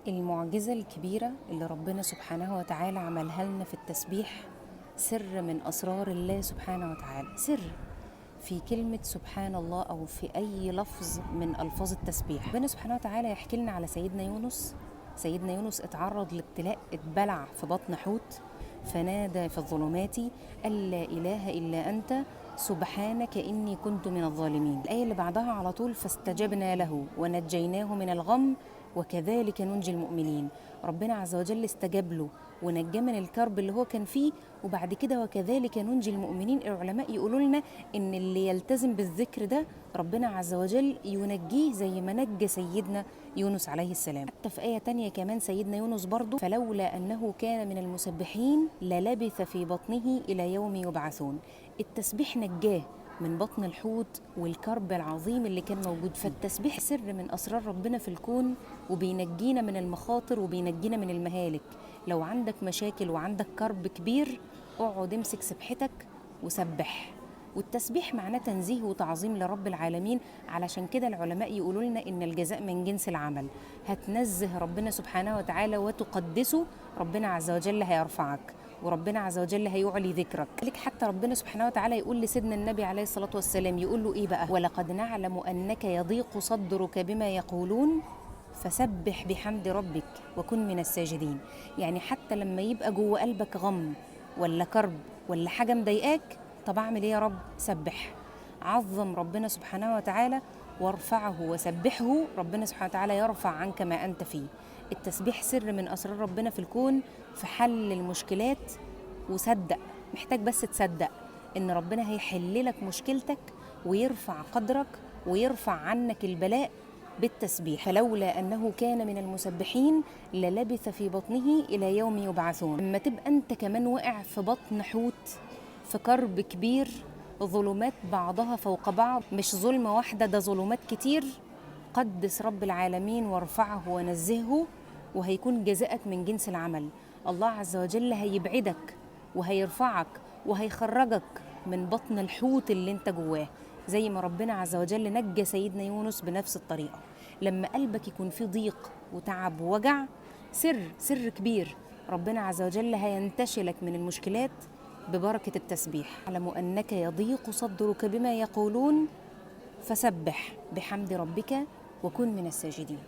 المعجزة الكبيرة اللي ربنا سبحانه وتعالى عملها لنا في التسبيح سر من أسرار الله سبحانه وتعالى. سر في كلمة سبحان الله أو في أي لفظ من ألفاظ التسبيح. ربنا سبحانه وتعالى يحكي لنا على سيدنا يونس. سيدنا يونس اتعرض لابتلاء، اتبلع في بطن حوت، فنادى في الظلمات أن لا إله إلا أنت سبحانك إني كنت من الظالمين. الآية اللي بعدها على طول فاستجبنا له ونجيناه من الغم وكذلك ننجي المؤمنين. ربنا عز وجل استجاب له ونجاه من الكرب اللي هو كان فيه، وبعد كده وكذلك ننجي المؤمنين. العلماء يقولوا لنا ان اللي يلتزم بالذكر ده ربنا عز وجل ينجيه زي ما نجى سيدنا يونس عليه السلام. حتى في آية تانية كمان سيدنا يونس برضو فلولا أنه كان من المسبحين للبث في بطنه إلى يوم يبعثون. التسبيح نجاه من بطن الحوت والكرب العظيم اللي كان موجود فيه. فالتسبيح سر من أسرار ربنا في الكون، وبينجينا من المخاطر وبينجينا من المهالك. لو عندك مشاكل وعندك كرب كبير اقعد امسك سبحتك وسبح. والتسبيح معناه تنزيه وتعظيم لرب العالمين. علشان كده العلماء يقولوا لنا ان الجزاء من جنس العمل. هتنزه ربنا سبحانه وتعالى وتقدسه، ربنا عز وجل هيرفعك وربنا عز وجل هيعلي ذكرك. لك حتى ربنا سبحانه وتعالى يقول لسيدنا النبي عليه الصلاة والسلام، يقول له ايه بقى؟ ولقد نعلم انك يضيق صدرك بما يقولون فسبح بحمد ربك وكن من الساجدين. يعني حتى لما يبقى جوه قلبك غم ولا كرب ولا حاجة مضايقاك، طب اعمل ايه يا رب؟ سبح، عظم ربنا سبحانه وتعالى وارفعه وسبحه. ربنا سبحانه وتعالى يرفع عنك ما أنت فيه. التسبيح سر من أسرار ربنا في الكون في حل المشكلات. وصدق، محتاج بس تصدق إن ربنا هيحل لك مشكلتك ويرفع قدرك ويرفع عنك البلاء بالتسبيح. فلولا أنه كان من المسبحين للبث في بطنه إلى يوم يبعثون. لما تبقى أنت كمان وقع في بطن حوت في كرب كبير، ظلمات بعضها فوق بعض، مش ظلمة واحدة، ده ظلمات كتير، قدس رب العالمين وارفعه ونزهه وهيكون جزاءك من جنس العمل. الله عز وجل هيبعدك وهيرفعك وهيخرجك من بطن الحوت اللي انت جواه، زي ما ربنا عز وجل نجى سيدنا يونس بنفس الطريقة. لما قلبك يكون فيه ضيق وتعب ووجع، سر كبير، ربنا عز وجل هينتشلك من المشكلات ببركة التسبيح. اعلم أنك يضيق صدرك بما يقولون فسبح بحمد ربك وكن من الساجدين.